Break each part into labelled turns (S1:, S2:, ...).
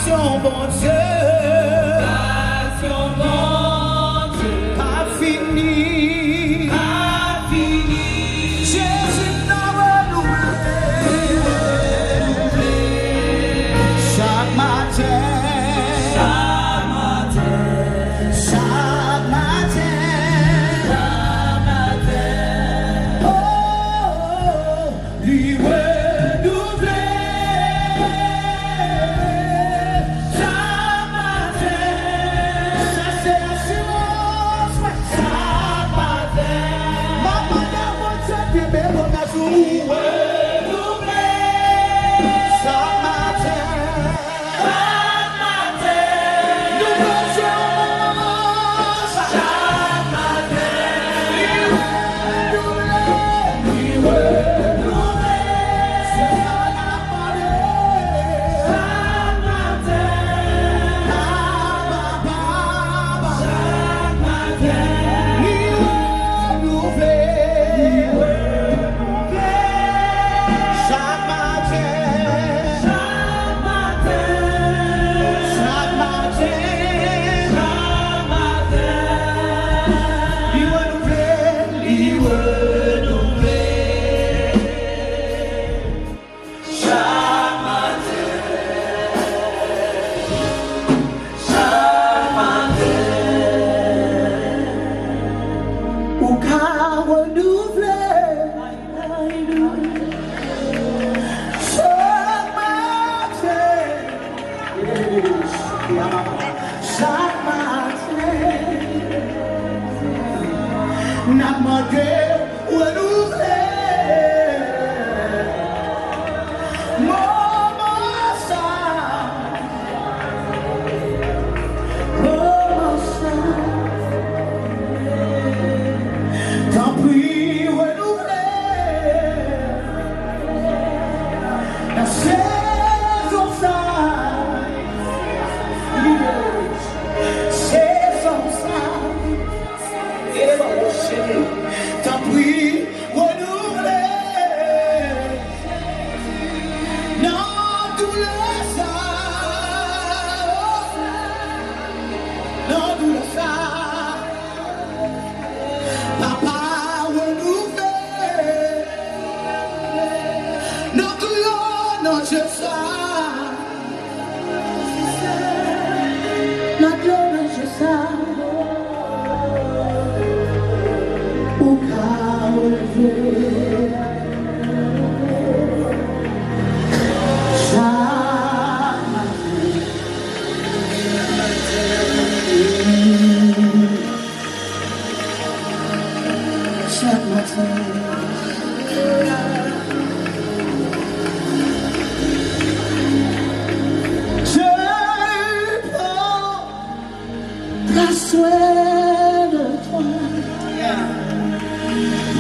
S1: Passion, bon Dieu. Passion, bon Dieu. Pas fini. Pas fini. Jésus n'a renouvelé. Chaque matin. Chaque matin. Chaque matin. Chaque matin. Oh, lui renouvelé.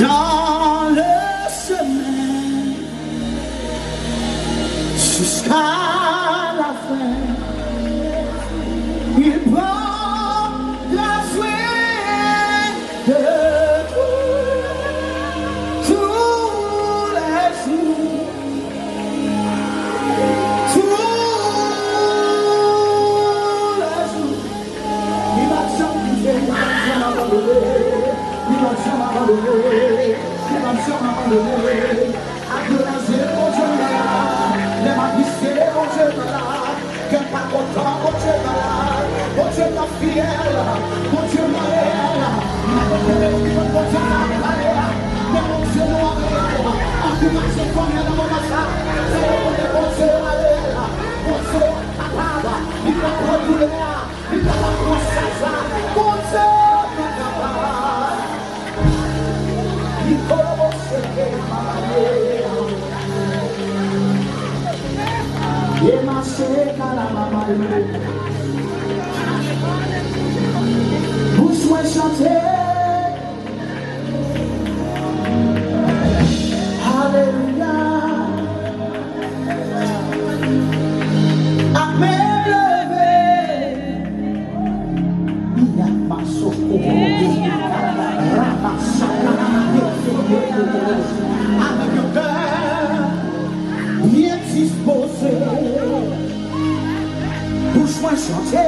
S1: Dans le chemin jusqu'à la fin, il prend la soin de tous les jours, il va s'en abandonner. Il va s'en abandonner, il va s'en abandonner. Adorer mon Dieu là, les magiciens mon Dieu là, que pas content mon Dieu là, mon Dieu ta fidèle, mon Dieu réel, mon Dieu réel, mon Dieu réel, encouragez comme il y a dans mon matin, c'est mon Dieu réel, mon Dieu capable, il va contrôler, il va penser ça, mon Dieu capable. Vous souhaitez chanter. Alléluia. Amen levé. Il y a pas socorro. Avec le cœur bien disposé, bouche moins chanter.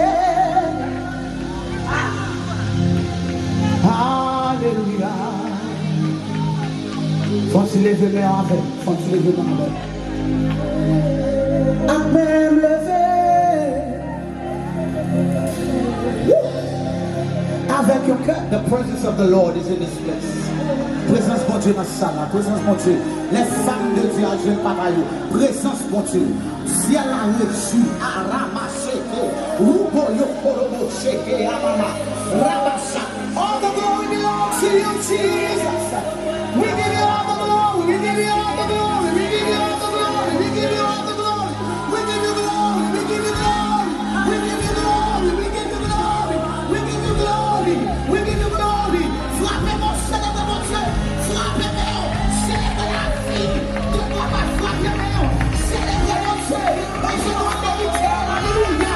S1: Alléluia. Faut-il lever mes mains avec? Faut-il lever mes mains avec? Amen, lever. Avec your cœur. The presence of the Lord is in this place. Présence mon Dieu dans sa salle. Présence mon Dieu. Les femmes de Dieu, je ne pas parler. Présence mon Dieu. Ciel a reçu. Aramacheke. Rubo yokorobo sheke. Amama. Rabasha. All the glory belongs to you, Jesus. We give you all the glory. We give you all the glory. We give you all the glory. We give you all the glory. We give you glory. We give you glory. We give you glory. We give you glory. We give you glory. We give you glory. Frappez-moi, célèbre-moi Dieu. Frappez-moi. Célèbre la vie. De moi, frappez-moi. Célèbre-moi Dieu. Dans une royauté. Alléluia.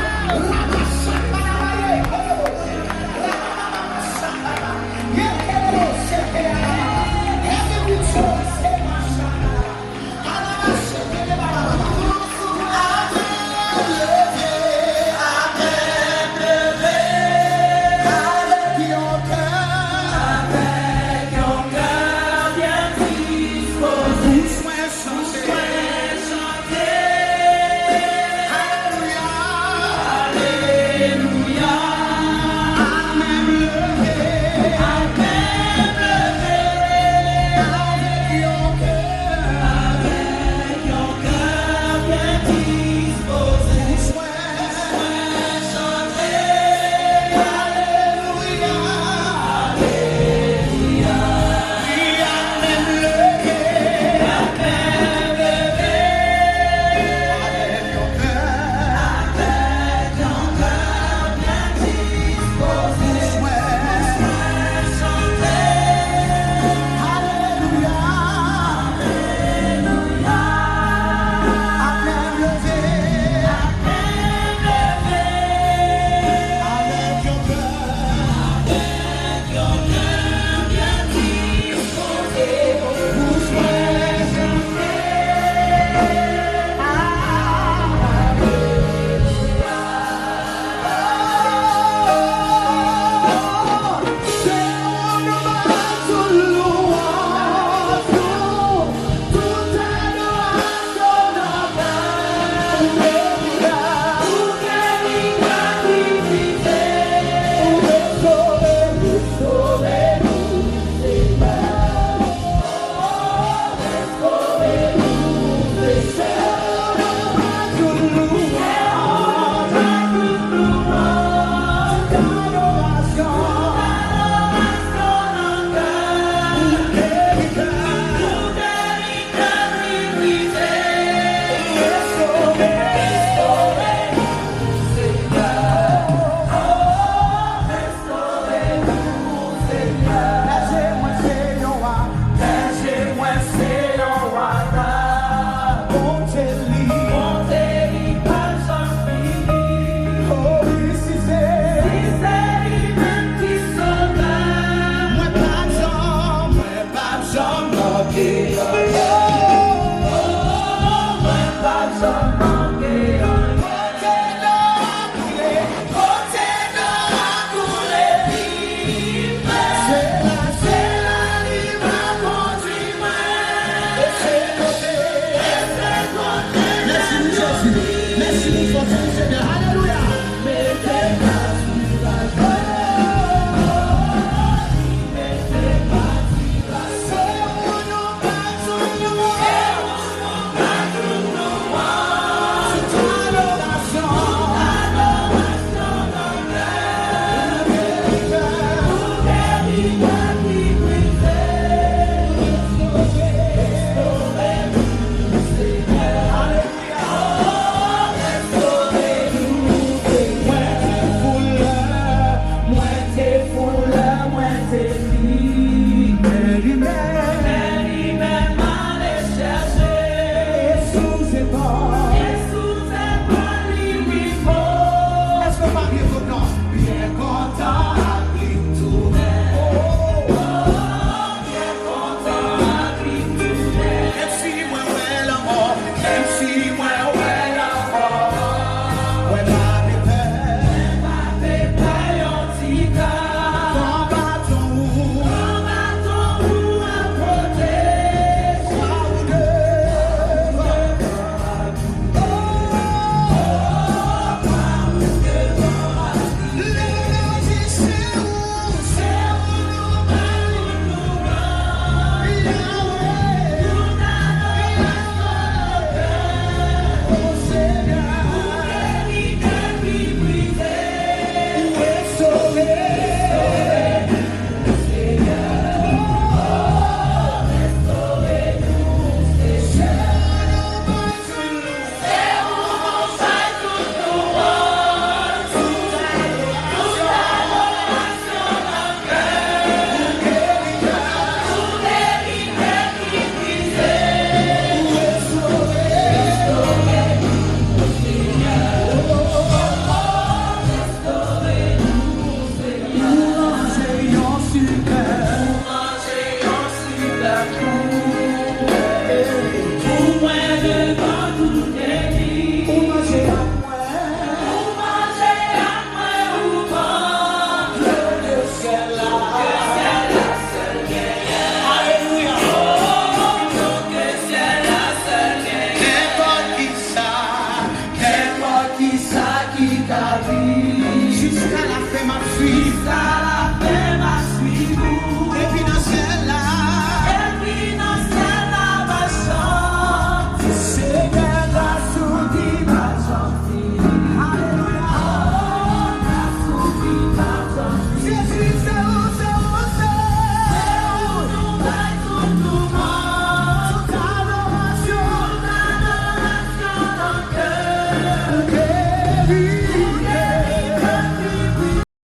S1: Jusqu'à la fin, ma fille.